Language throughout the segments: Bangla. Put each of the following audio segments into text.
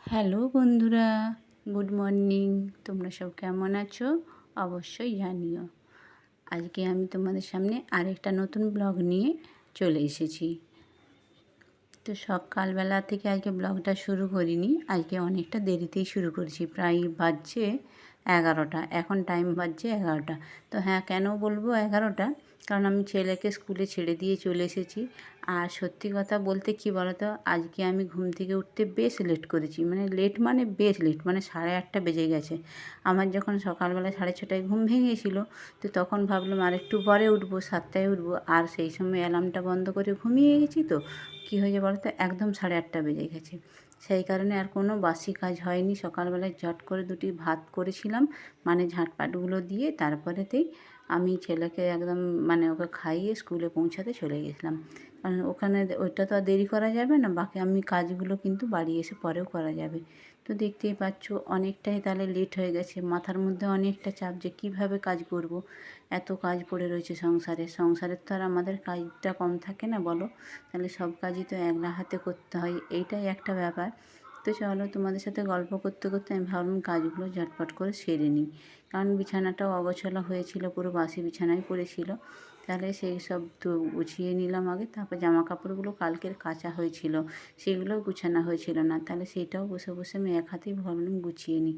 হ্যালো বন্ধুরা, গুড মর্নিং। তোমরা সব কেমন আছো অবশ্যই জানিও। আজকে আমি তোমাদের সামনে আরেকটা নতুন ব্লগ নিয়ে চলে এসেছি। তো সকালবেলা থেকে আজকে ব্লগটা শুরু করিনি, আজকে অনেকটা দেরিতেই শুরু করেছি। প্রায় বাজছে 11টা, এখন টাইম বাজছে 11টা। তো হ্যাঁ, কেন বলবো 11টা, কারণ আমি ছেলেকে স্কুলে ছেড়ে দিয়ে চলে এসেছি। আর সত্যি কথা বলতে কি বলতো, আজকে আমি ঘুম থেকে উঠতে বেশ লেট করেছি, মানে লেট মানে বেশ লেট, মানে 8:30 বেজে গেছে। আমার যখন সকালবেলা 6:30টায় ঘুম ভেঙেছিল, তো তখন ভাবলাম আর একটু পরে উঠবো, 7টায় উঠবো। আর সেই সময় অ্যালার্মটা বন্ধ করে ঘুমিয়ে গেছি। তো কী হয়েছে বলো তো, একদম 8:30 বেজে গেছে। সেই কারণে আর কোনো বাসি কাজ হয়নি। সকালবেলায় ঝট করে দুটি ভাত করেছিলাম, মানে ঝাঁটপাটগুলো দিয়ে, তারপরেতেই আমি ছেলেকে একদম মানে ওকে খাইয়ে স্কুলে পৌঁছাতে চলে গেছিলাম। কারণ ওখানে ওইটা তো আর দেরি করা যাবে না, বাকি আমি কাজগুলো কিন্তু বাড়ি এসে পরেও করা যাবে। তো দেখতেই পাচ্ছ অনেকটাই তাহলে লেট হয়ে গেছে। মাথার মধ্যে অনেকটা চাপ যে কীভাবে কাজ করব, এত কাজ পড়ে রয়েছে সংসারের তো আর আমাদের কাজটা কম থাকে না বলো। তাহলে সব কাজই তো একলা হাতে করতে হয়, এইটাই একটা ব্যাপার। তো চলো, তোমাদের সাথে গল্প করতে করতে আমি ভাবলাম কাজগুলো ঝটপট করে সেরে নিই। কারণ বিছানাটাও অগোছালো হয়েছিল, পুরো বাসি বিছানায় পড়েছিল। তাহলে সেই সব তো গুছিয়ে নিলাম আগে, তারপর জামা কাপড়গুলো কালকের কাচা হয়েছিল, সেগুলোও গুছানো হয়েছিল না। তাহলে সেইটাও বসে বসে আমি এক হাতেই ভাবলাম গুছিয়ে নিই।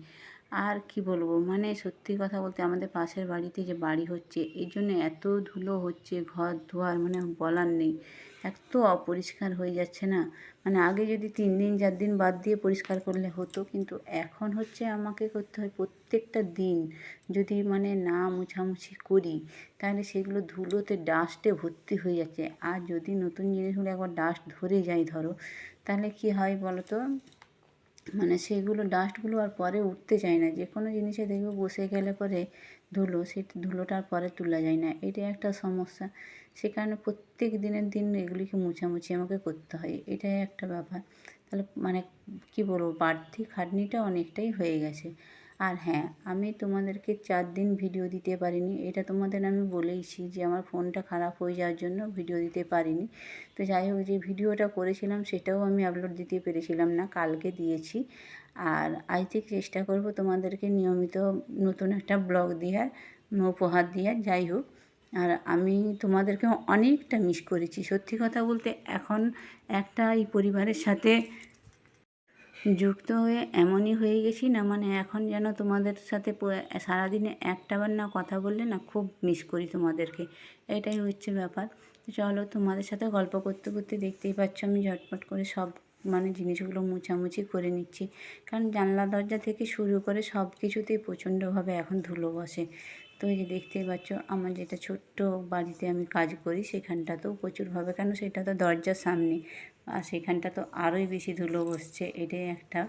আর কি বলবো, মানে সত্যি কথা বলতে আমাদের পাশের বাড়িতে যে বাড়ি হচ্ছে, এই জন্য এত ধুলো হচ্ছে, ঘর দুয়ার মানে বলার নেই। এত অপরিষ্কার হয়ে যাচ্ছে না, মানে আগে যদি 3 দিন 4 দিন বাদ দিয়ে পরিষ্কার করলে হতো, কিন্তু এখন হচ্ছে আমাকে করতে হয় প্রত্যেকটা দিন। যদি মানে না মোছামুছি করি, তাহলে সেগুলো ধুলোতে ডাস্টে ভর্তি হয়ে যাচ্ছে। আর যদি নতুন জিনিসগুলো একবার ডাস্ট ধরে যায় ধরো, তাহলে কি হয় বলো তো, মানে সেগুলো ডাস্টগুলো আর পরে উঠতে চায় না। যে কোনো জিনিসে দেখবে বসে গেলে পরে ধুলো, সেই ধুলোটা আর পরে তোলা যায় না, এটাই একটা সমস্যা। সে কারণে প্রত্যেক দিনের দিন এগুলিকে মোছামুছি আমাকে করতে হয়, এটাই একটা ব্যাপার। তাহলে মানে কি বলবো, বাড়তি খাটনিটা অনেকটাই হয়ে গেছে। আর হ্যাঁ, আমি তোমাদেরকে 4 দিন ভিডিও দিতে পারিনি, এটা তোমাদের আমি বলেইছি যে আমার ফোনটা খারাপ হয়ে যাওয়ার জন্য ভিডিও দিতে পারিনি। তো যাই হোক, যে ভিডিওটা করেছিলাম সেটাও আমি আপলোড দিতে পেরেছিলাম না, কালকে দিয়েছি। আর আজ থেকে চেষ্টা করব তোমাদেরকে নিয়মিত নতুন একটা ব্লগ দেওয়ার, উপহার দেওয়ার, যাই হোক। আর আমি তোমাদেরকে অনেকটা মিস করেছি সত্যি কথা বলতে। এখন একটা এই পরিবারের সাথে যুক্ত হয়ে এমনই হয়ে গেছি না, মানে এখন যেন তোমাদের সাথে সারাদিনে একটাবার না কথা বললে না খুব মিস করি তোমাদেরকে, এটাই হচ্ছে ব্যাপার। তো চলো, তোমাদের সাথে গল্প করতে করতে দেখতেই পাচ্ছ আমি ঝটপট করে সব মানে জিনিসগুলো মোছামুছি করে নিচ্ছি। কারণ জানলা দরজা থেকে শুরু করে সব কিছুতেই প্রচণ্ডভাবে এখন ধুলো বসে। তো এই যে দেখতেই পাচ্ছ আমার যেটা ছোট্ট বাড়িতে আমি কাজ করি, সেখানটাতেও প্রচুরভাবে, কেন সেটা তো দরজার সামনে, আর সেখানটা তো আরোই বেশি ধুলো বসছে, এটাই একটা।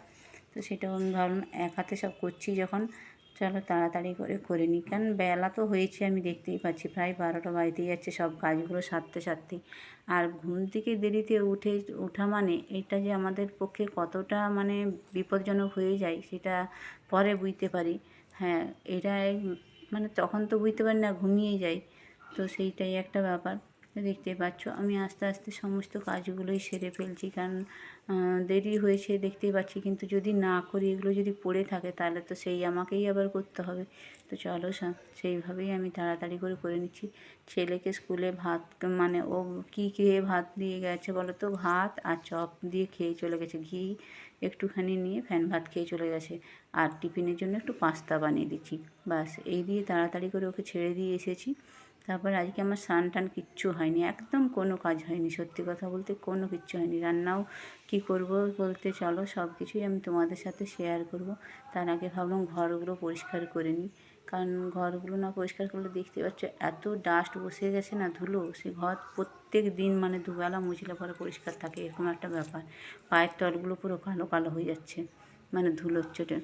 তো সেটাও আমি ভাবলাম এক হাতে সব করছি যখন, চলো তাড়াতাড়ি করে করে নিই। কারণ বেলা তো হয়েছে, আমি দেখতেই পাচ্ছি প্রায় 12টা বাজতেই যাচ্ছে সব কাজগুলো সারতে সারতেই। আর ঘুম থেকে দেরিতে ওঠা মানে এটা যে আমাদের পক্ষে কতটা মানে বিপজ্জনক হয়ে যায় সেটা পরে বুঝতে পারি। হ্যাঁ, এটাই, মানে তখন তো বুঝতে পারি না, ঘুমিয়ে যাই। তো সেইটাই একটা ব্যাপার। দেখতে পাচ্ছ আমি আস্তে আস্তে সমস্ত কাজগুলোই সেরে ফেলছি, কারণ দেরি হয়েছে দেখতেই পাচ্ছি। কিন্তু যদি না করি, এগুলো যদি পড়ে থাকে, তাহলে তো সেই আমাকেই আবার করতে হবে। তো চলো, সেইভাবেই আমি তাড়াতাড়ি করে করে নিচ্ছি। ছেলেকে স্কুলে ভাত, মানে ও কী খেয়ে ভাত দিয়ে গেছে বলো তো, ভাত আর চপ দিয়ে খেয়ে চলে গেছে, ঘি একটুখানি নিয়ে ফ্যান ভাত খেয়ে চলে গেছে। আর টিফিনের জন্য একটু পাস্তা বানিয়ে দিচ্ছি, বাস এই দিয়ে তাড়াতাড়ি করে ওকে ছেড়ে দিয়ে এসেছি। তারপর আজকে আমার স্নান টান কিচ্ছু হয়নি, একদম কোনো কাজ হয়নি, সত্যি কথা বলতে কোনো কিচ্ছু হয়নি। রান্নাও কি করব বলতে, চলো সব কিছুই আমি তোমাদের সাথে শেয়ার করব। তার আগে ভাবলাম ঘরগুলো পরিষ্কার করে নিই, কারণ ঘরগুলো না পরিষ্কার করলে দেখতে পাচ্ছ এত ডাস্ট বসে গেছে না, ধুলো। সে ঘর প্রত্যেক দিন মানে দুবেলা মুছলে পরে পরিষ্কার থাকে, এরকম একটা ব্যাপার। পায়ের তলগুলো পুরো কালো কালো হয়ে যাচ্ছে, মানে ধুলোর চোটে।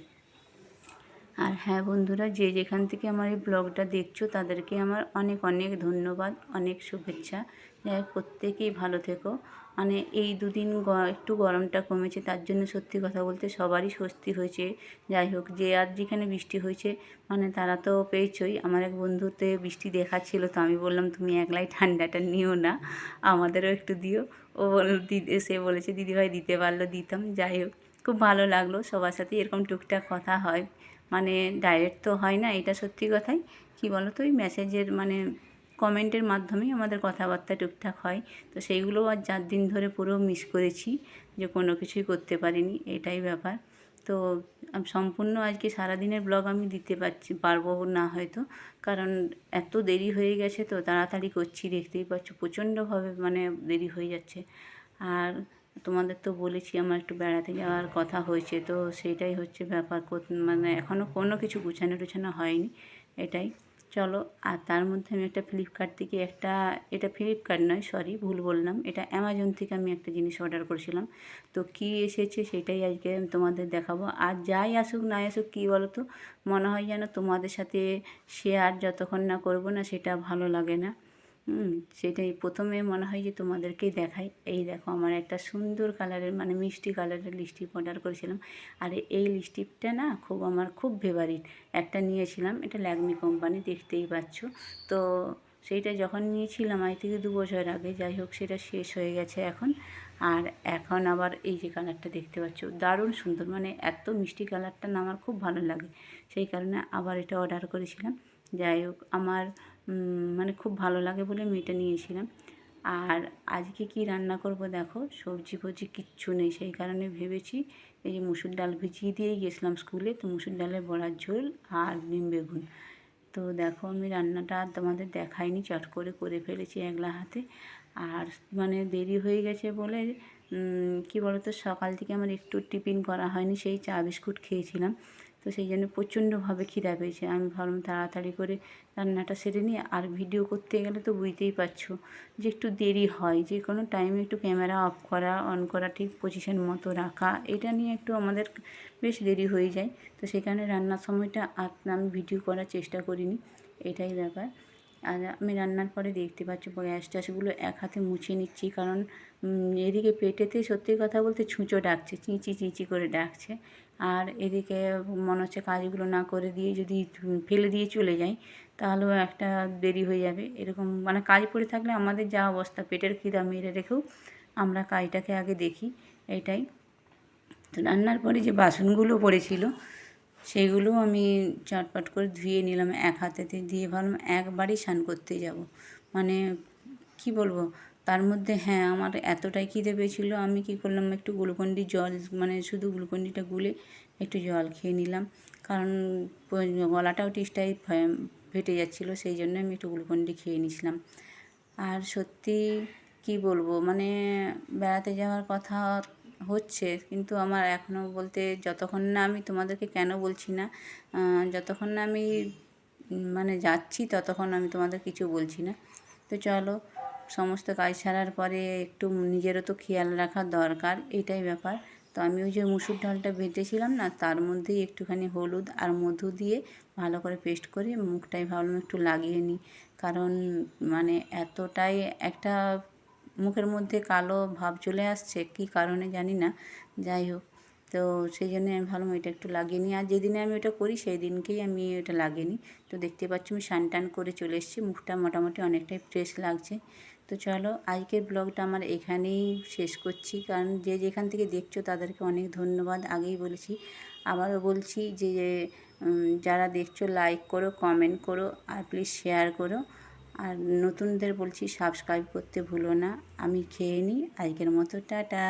আর হ্যাঁ বন্ধুরা, যে যেখান থেকে আমার এই ব্লগটা দেখছো তাদেরকে আমার অনেক অনেক ধন্যবাদ, অনেক শুভেচ্ছা। যাই হোক, প্রত্যেকেই ভালো থেকো। মানে এই দুদিন একটু গরমটা কমেছে, তার জন্য সত্যি কথা বলতে সবারই স্বস্তি হয়েছে। যাই হোক, যে আর যেখানে বৃষ্টি হয়েছে, মানে তারা তো পেয়েছই। আমার এক বন্ধুতে বৃষ্টি দেখাচ্ছিল, তো আমি বললাম তুমি একলাই ঠান্ডাটা নিও না, আমাদেরও একটু দিও। ও সে বলেছে দিদিভাই দিতে পারলো দিতাম। যাই হোক, খুব ভালো লাগলো, সবার সাথে এরকম টুকটাক কথা হয়, মানে ডাইরেক্ট তো হয় না, এটা সত্যি কথাই। কী বলো তো, ওই মেসেজের মানে কমেন্টের মাধ্যমেই আমাদের কথাবার্তা টুকটাক হয়। তো সেইগুলো আর 4 দিন ধরে পুরো মিস করেছি, যে কোনো কিছুই করতে পারিনি, এটাই ব্যাপার। তো সম্পূর্ণ আজকে সারাদিনের ব্লগ আমি দিতে পারবো না হয়তো, কারণ এত দেরি হয়ে গেছে, তো তাড়াতাড়ি করছি, দেখতেই পাচ্ছ প্রচণ্ডভাবে মানে দেরি হয়ে যাচ্ছে। আর তোমাদের তো বলেছি আমার একটু বেড়াতে যাওয়ার কথা হয়েছে, তো সেইটাই হচ্ছে ব্যাপার, মানে এখনও কোনো কিছু গুছানো টুছানো হয়নি, এটাই। চলো, আর তার মধ্যে আমি একটা ফ্লিপকার্ট থেকে এটা ফ্লিপকার্ট নয়, সরি ভুল বললাম, এটা অ্যামাজন থেকে আমি একটা জিনিস অর্ডার করেছিলাম। তো কী এসেছে সেটাই আজকে আমি তোমাদের দেখাবো। আর যাই আসুক না আসুক, কী বলো তো, মনে হয় যেন তোমাদের সাথে শেয়ার যতক্ষণ না করবো না, সেটা ভালো লাগে না। সেটাই প্রথমে মনে হয় যে তোমাদেরকেই দেখাই। এই দেখো, আমার একটা সুন্দর কালারের মানে মিষ্টি কালারের লিপস্টিক অর্ডার করেছিলাম। আর এই লিপস্টিকটা না আমার খুব ফেভারিট। একটা নিয়েছিলাম, এটা ল্যাকমি কোম্পানি, দেখতেই পাচ্ছ। তো সেইটা যখন নিয়েছিলাম আজ থেকে 2 বছর আগে, যাই হোক সেটা শেষ হয়ে গেছে এখন। আর এখন আবার এই যে কালারটা দেখতে পাচ্ছ, দারুণ সুন্দর, মানে এত মিষ্টি কালারটা না আমার খুব ভালো লাগে, সেই কারণে আবার এটা অর্ডার করেছিলাম। যাই হোক, আমার মানে খুব ভালো লাগে বলে আমি এটা নিয়েছিলাম। আর আজকে কি রান্না করব দেখো, সবজি ফবজি কিচ্ছু নেই, সেই কারণে ভেবেছি এই যে মুসুর ডাল ভিজিয়ে দিয়েই গেছিলাম স্কুলে, তো মুসুর ডালের বড়ার ঝোল আর নিম বেগুন। তো দেখো, আমি রান্নাটা আর তোমাদের দেখাইনি, চট করে ফেলেছি একলা হাতে। আর মানে দেরি হয়ে গেছে বলে কী বলো তো, সকাল থেকে আমার একটু টিফিন করা হয়নি, সেই চা বিস্কুট খেয়েছিলাম। তো সেই জন্য প্রচণ্ডভাবে খিদা পেয়েছে, আমি ভাবলাম তাড়াতাড়ি করে রান্নাটা সেরে নিই। আর ভিডিও করতে গেলে তো বুঝতেই পারছো যে একটু দেরি হয়, যে কোনো টাইমে একটু ক্যামেরা অফ করা অন করা, ঠিক পজিশন মতো রাখা, এটা নিয়ে একটু আমাদের বেশ দেরি হয়ে যায়। তো সেখানে রান্নার সময়টা আর আমি ভিডিও করার চেষ্টা করিনি, এটাই ব্যাপার। আর আমি রান্নার পরে দেখতে পাচ্ছ গ্যাস ট্যাসগুলো এক হাতে মুছে নিচ্ছি, কারণ এদিকে পেটেতে সত্যি কথা বলতে ছুঁচো ডাকছে, চিঁচি করে ডাকছে। আর এদিকে মনে হচ্ছে কাজগুলো না করে দিয়ে যদি ফেলে দিয়ে চলে যাই, তাহলেও একটা দেরি হয়ে যাবে, এরকম মানে কাজ পড়ে থাকলে আমাদের যা অবস্থা, পেটের খিদা মেরে রেখেও আমরা কাজটাকে আগে দেখি, এটাই। তো রান্নার পরে যে বাসনগুলো পড়েছিল সেইগুলো আমি চটপট করে ধুয়ে নিলাম এক হাতেতে, দিয়ে ভাবলাম একবারই স্নান করতে যাব, মানে কি বলবো। তার মধ্যে হ্যাঁ, আমার এতটাই খিদে পেয়েছিলো, আমি কী করলাম, একটু গ্লুকন্ডি জল, মানে শুধু গ্লুকন্ডিটা গুলে একটু জল খেয়ে নিলাম, কারণ গলাটাও টিসটাই ফেটে যাচ্ছিলো, সেই জন্য আমি একটু গ্লুকন্ডি খেয়ে নিয়েছিলাম। আর সত্যি কি বলবো, মানে বেড়াতে যাওয়ার কথা হচ্ছে, কিন্তু আমার এখনও বলতে, যতক্ষণ না আমি তোমাদেরকে কেন বলছি না, যতক্ষণ না আমি মানে যাচ্ছি ততক্ষণ আমি তোমাদের কিছু বলছি না। তো চলো, সমস্ত কাজ সারার পরে একটু নিজেরও তো খেয়াল রাখা দরকার, এটাই ব্যাপার। তো আমি ওই যে মুসুর ডালটা বেটেছিলাম না, তার মধ্যেই একটুখানি হলুদ আর মধু দিয়ে ভালো করে পেস্ট করে মুখটাই ভাবলাম একটু লাগিয়ে নিই, কারণ মানে এতটাই একটা মুখের মধ্যে কালো ভাব চলে আসছে, কী কারণে জানি না, যাই হোক। তো সেই জন্যে আমি ভাবলাম এটা একটু লাগিয়ে নিই, আর যেদিনে আমি ওটা করি সেই দিনকেই আমি ওটা লাগিয়ে নিই। তো দেখতে পাচ্ছি আমি স্নান টান করে চলে এসেছি, মুখটা মোটামুটি অনেকটাই ফ্রেশ লাগছে। তো চলো, আজকের ব্লগটা আমার এখানেই শেষ করছি, কারণ যে যেখান থেকে দেখছো তাদেরকে অনেক ধন্যবাদ, আগেই বলেছি, আবারও বলছি যে যারা দেখছো লাইক করো, কমেন্ট করো, আর প্লিজ শেয়ার করো। আর নতুনদের বলছি সাবস্ক্রাইব করতে ভুলো না। আমি খেয়ে নিই, আজকের মতো টাটা।